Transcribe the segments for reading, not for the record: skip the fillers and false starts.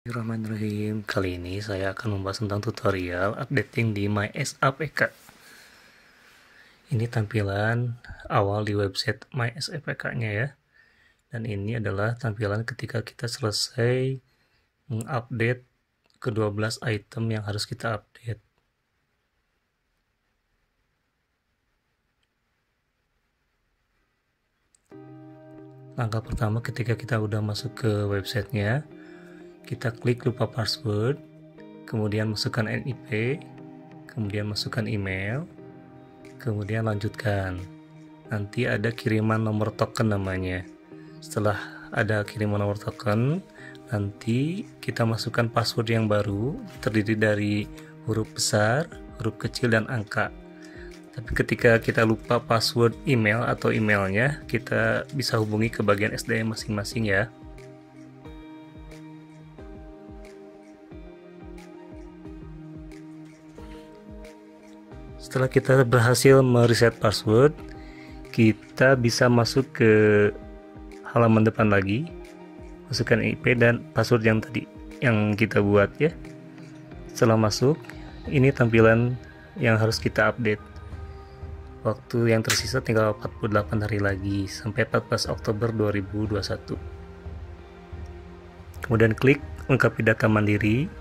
Bismillahirrahmanirrahim. Kali ini saya akan membahas tentang tutorial updating di MySAPK. Ini tampilan awal di website MySAPK-nya ya. Dan ini adalah tampilan ketika kita selesai mengupdate ke-12 item yang harus kita update. Langkah pertama ketika kita udah masuk ke websitenya, kita klik lupa password, kemudian masukkan NIP, kemudian masukkan email, kemudian lanjutkan. Nanti ada kiriman nomor token namanya. Setelah ada kiriman nomor token, nanti kita masukkan password yang baru, terdiri dari huruf besar, huruf kecil, dan angka. Tapi ketika kita lupa password email atau emailnya, kita bisa hubungi ke bagian SDM masing-masing ya. Setelah kita berhasil mereset password, kita bisa masuk ke halaman depan lagi, masukkan IP dan password yang tadi yang kita buat ya. Setelah masuk, ini tampilan yang harus kita update. Waktu yang tersisa tinggal 48 hari lagi sampai 14 Oktober 2021. Kemudian klik lengkapi data mandiri.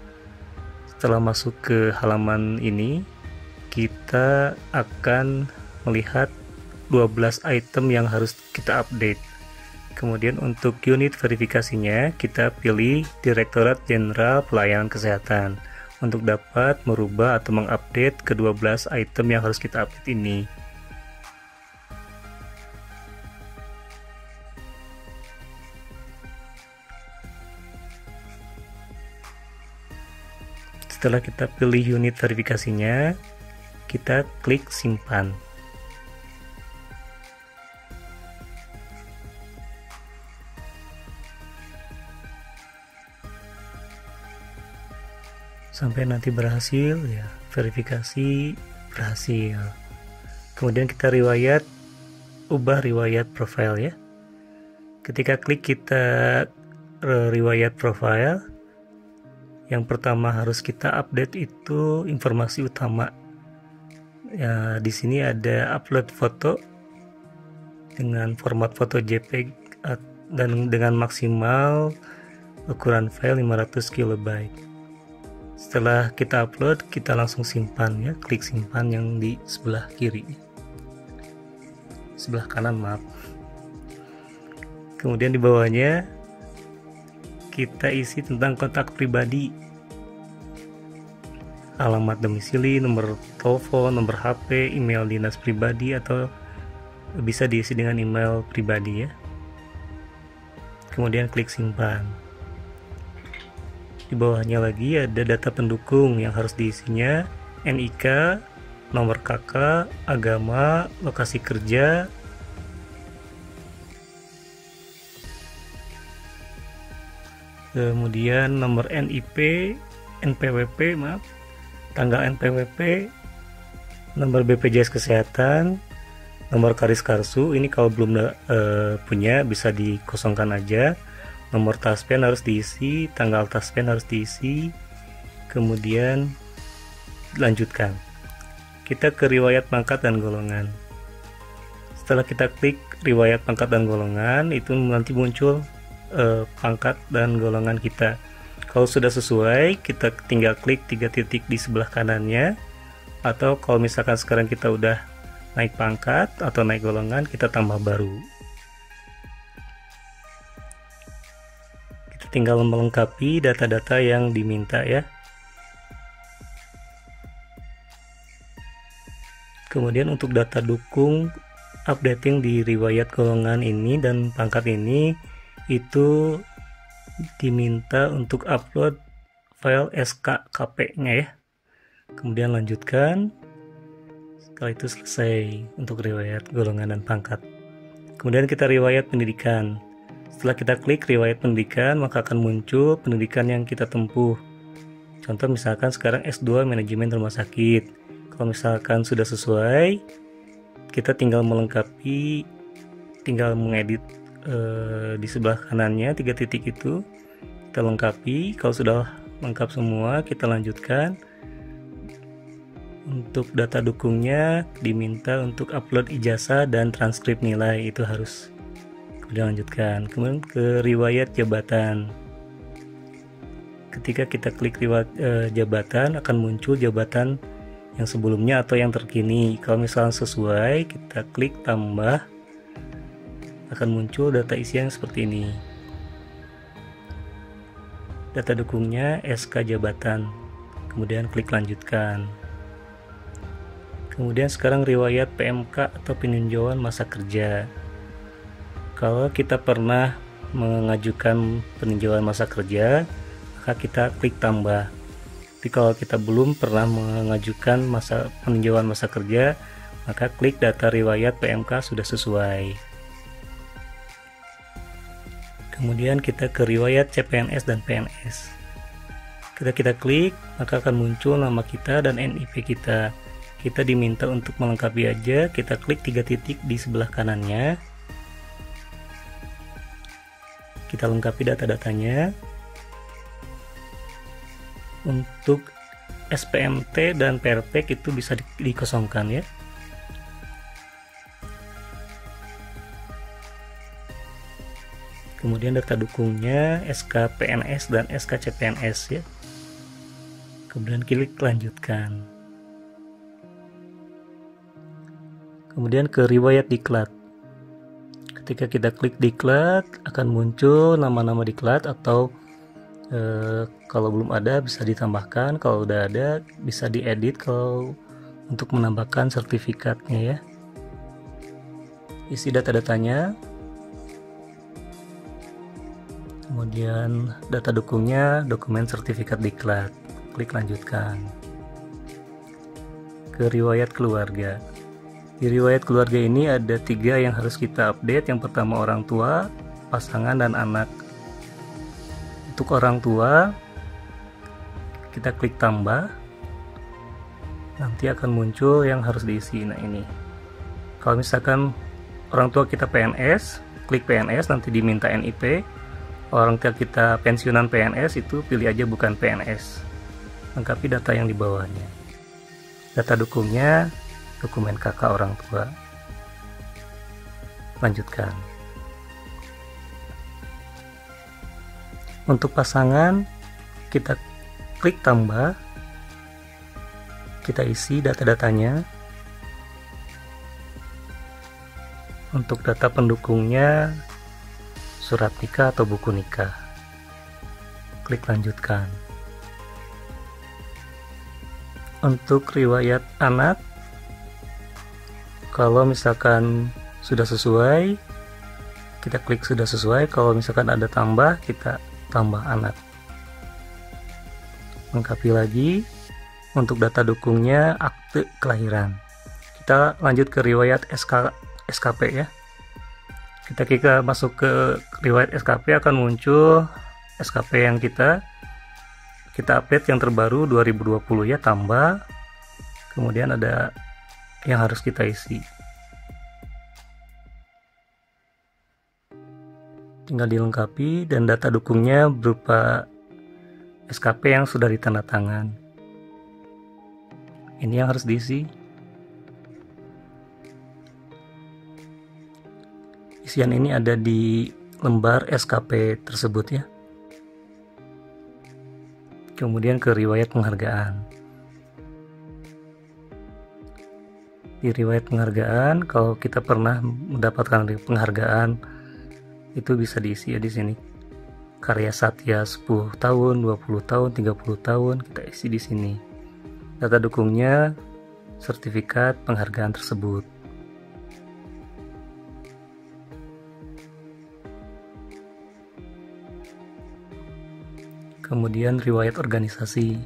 Setelah masuk ke halaman ini, kita akan melihat 12 item yang harus kita update. Kemudian untuk unit verifikasinya, kita pilih Direktorat Jenderal Pelayanan Kesehatan untuk dapat merubah atau mengupdate ke-12 item yang harus kita update ini. Setelah kita pilih unit verifikasinya, kita klik simpan. Sampai nanti berhasil ya, verifikasi berhasil. Kemudian kita ubah riwayat profile ya. Ketika klik kita riwayat profile, yang pertama harus kita update itu informasi utama. Ya, di sini ada upload foto dengan format foto JPEG dan dengan maksimal ukuran file 500 KB. Setelah kita upload, kita langsung simpan ya, klik simpan yang di sebelah kiri. Sebelah kanan, maaf. Kemudian di bawahnya kita isi tentang kontak pribadi, alamat domisili, nomor telepon, nomor HP, email dinas pribadi, atau bisa diisi dengan email pribadi ya. Kemudian klik simpan. Di bawahnya lagi ada data pendukung yang harus diisinya, NIK, nomor KK, agama, lokasi kerja, kemudian nomor NIP, NPWP, tanggal NPWP, nomor BPJS Kesehatan, nomor Karis Karsu. Ini kalau belum punya bisa dikosongkan aja. Nomor taspen harus diisi, tanggal taspen harus diisi, kemudian lanjutkan. Kita ke riwayat pangkat dan golongan. Setelah kita klik riwayat pangkat dan golongan, itu nanti muncul pangkat dan golongan kita. Kalau sudah sesuai, kita tinggal klik 3 titik di sebelah kanannya, atau kalau misalkan sekarang kita udah naik pangkat atau naik golongan, kita tambah baru. Kita tinggal melengkapi data-data yang diminta ya. Kemudian untuk data dukung updating di riwayat golongan ini dan pangkat ini, itu diminta untuk upload file SKKP-nya ya. Kemudian lanjutkan. Setelah itu selesai untuk riwayat golongan dan pangkat. Kemudian kita riwayat pendidikan. Setelah kita klik riwayat pendidikan, maka akan muncul pendidikan yang kita tempuh. Contoh misalkan sekarang S2 manajemen rumah sakit. Kalau misalkan sudah sesuai, kita tinggal melengkapi, tinggal mengedit di sebelah kanannya 3 titik itu, kita lengkapi. Kalau sudah lengkap semua, kita lanjutkan. Untuk data dukungnya diminta untuk upload ijazah dan transkrip nilai, itu harus dilanjutkan. Kemudian ke riwayat jabatan. Ketika kita klik riwayat jabatan, akan muncul jabatan yang sebelumnya atau yang terkini. Kalau misalnya sesuai, kita klik tambah, akan muncul data isian seperti ini. Data dukungnya SK jabatan, kemudian klik lanjutkan. Kemudian sekarang riwayat PMK atau peninjauan masa kerja. Kalau kita pernah mengajukan peninjauan masa kerja, maka kita klik tambah. Tapi kalau kita belum pernah mengajukan peninjauan masa kerja, maka klik data riwayat PMK sudah sesuai. Kemudian kita ke riwayat CPNS dan PNS. Kita klik, maka akan muncul nama kita dan NIP kita. Kita diminta untuk melengkapi aja, kita klik 3 titik di sebelah kanannya. Kita lengkapi data-datanya. Untuk SPMT dan PRP itu bisa dikosongkan ya. Kemudian data dukungnya SK PNS dan SK CPNS ya. Kemudian klik lanjutkan. Kemudian ke riwayat diklat. Ketika kita klik diklat, akan muncul nama-nama diklat atau kalau belum ada bisa ditambahkan, kalau udah ada bisa diedit kalau untuk menambahkan sertifikatnya ya. Isi data-datanya. Kemudian data dukungnya dokumen sertifikat diklat. Klik lanjutkan. Ke riwayat keluarga. Di riwayat keluarga ini ada 3 yang harus kita update. Yang pertama orang tua, pasangan, dan anak. Untuk orang tua, kita klik tambah. Nanti akan muncul yang harus diisi. Nah ini. Kalau misalkan orang tua kita PNS, klik PNS, nanti diminta NIP. Orang tua kita pensiunan PNS, itu pilih aja bukan PNS. Lengkapi data yang di bawahnya. Data dukungnya dokumen kakak orang tua. Lanjutkan. Untuk pasangan, kita klik tambah, kita isi data-datanya. Untuk data pendukungnya surat nikah atau buku nikah. Klik lanjutkan. Untuk riwayat anak, kalau misalkan sudah sesuai, kita klik sudah sesuai. Kalau misalkan ada tambah, kita tambah anak. Lengkapi lagi. Untuk data dukungnya akte kelahiran. Kita lanjut ke riwayat SKP ya. Kita masuk ke riwayat SKP, akan muncul SKP yang kita update yang terbaru 2020 ya, tambah. Kemudian ada yang harus kita isi. Tinggal dilengkapi, dan data dukungnya berupa SKP yang sudah ditandatangan. Ini yang harus diisi. Isian ini ada di lembar SKP tersebut ya. Kemudian ke riwayat penghargaan. Di riwayat penghargaan, kalau kita pernah mendapatkan penghargaan, itu bisa diisi ya di sini. Karya Satya 10 tahun, 20 tahun, 30 tahun, kita isi di sini. Data dukungnya sertifikat penghargaan tersebut. Kemudian riwayat organisasi.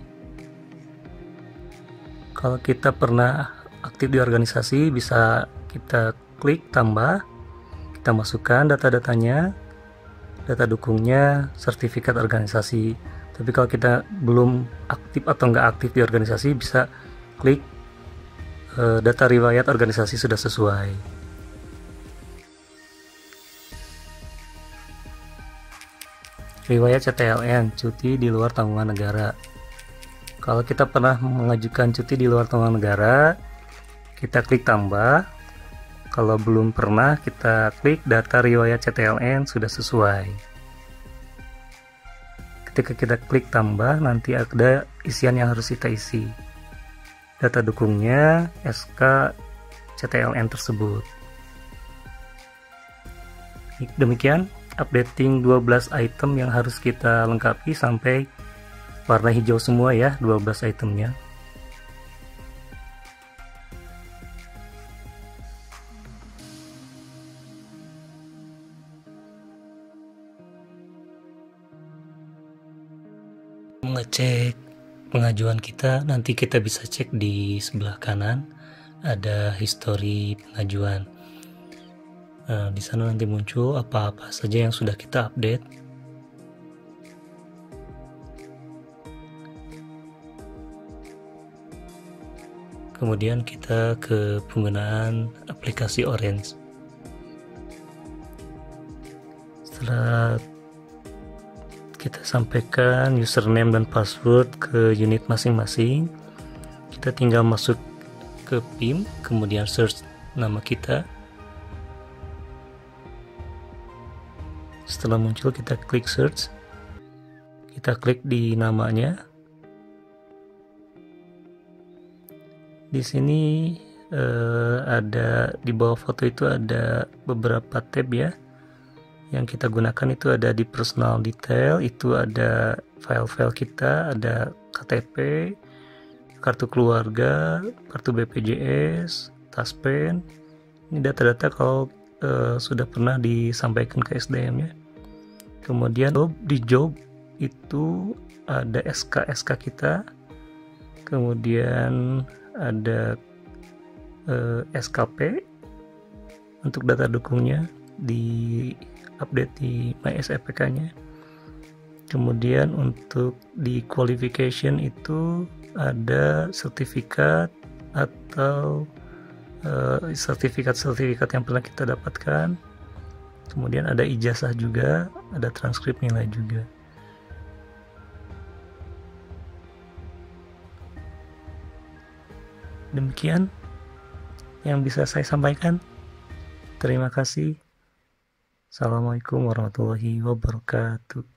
Kalau kita pernah aktif di organisasi, bisa kita klik tambah, kita masukkan data-datanya, data dukungnya, sertifikat organisasi. Tapi kalau kita belum aktif atau nggak aktif di organisasi, bisa klik data riwayat organisasi sudah sesuai. Riwayat CTLN, cuti di luar tanggungan negara. Kalau kita pernah mengajukan cuti di luar tanggungan negara, kita klik tambah. Kalau belum pernah, kita klik data riwayat CTLN sudah sesuai. Ketika kita klik tambah, nanti ada isian yang harus kita isi. Data dukungnya SK CTLN tersebut. Demikian updating 12 item yang harus kita lengkapi sampai warna hijau semua ya, 12 itemnya. Mengecek pengajuan kita, nanti kita bisa cek di sebelah kanan ada history pengajuan. Di sana nanti muncul apa-apa saja yang sudah kita update. Kemudian kita ke penggunaan aplikasi Orange. Setelah kita sampaikan username dan password ke unit masing-masing, kita tinggal masuk ke PIM, kemudian search nama kita. Setelah muncul, kita klik search, kita klik di namanya. Di sini ada di bawah foto itu ada beberapa tab ya. Yang kita gunakan itu ada di personal detail, itu ada file-file kita, ada KTP, kartu keluarga, kartu BPJS, taspen. Ini data-data kalau sudah pernah disampaikan ke SDM ya. Kemudian di job itu ada SK kita, kemudian ada SKP untuk data dukungnya di update di MySFPK nya. Kemudian untuk di qualification itu ada sertifikat atau sertifikat yang pernah kita dapatkan. Kemudian ada ijazah juga, ada transkrip nilai juga. Demikian yang bisa saya sampaikan. Terima kasih. Assalamualaikum warahmatullahi wabarakatuh.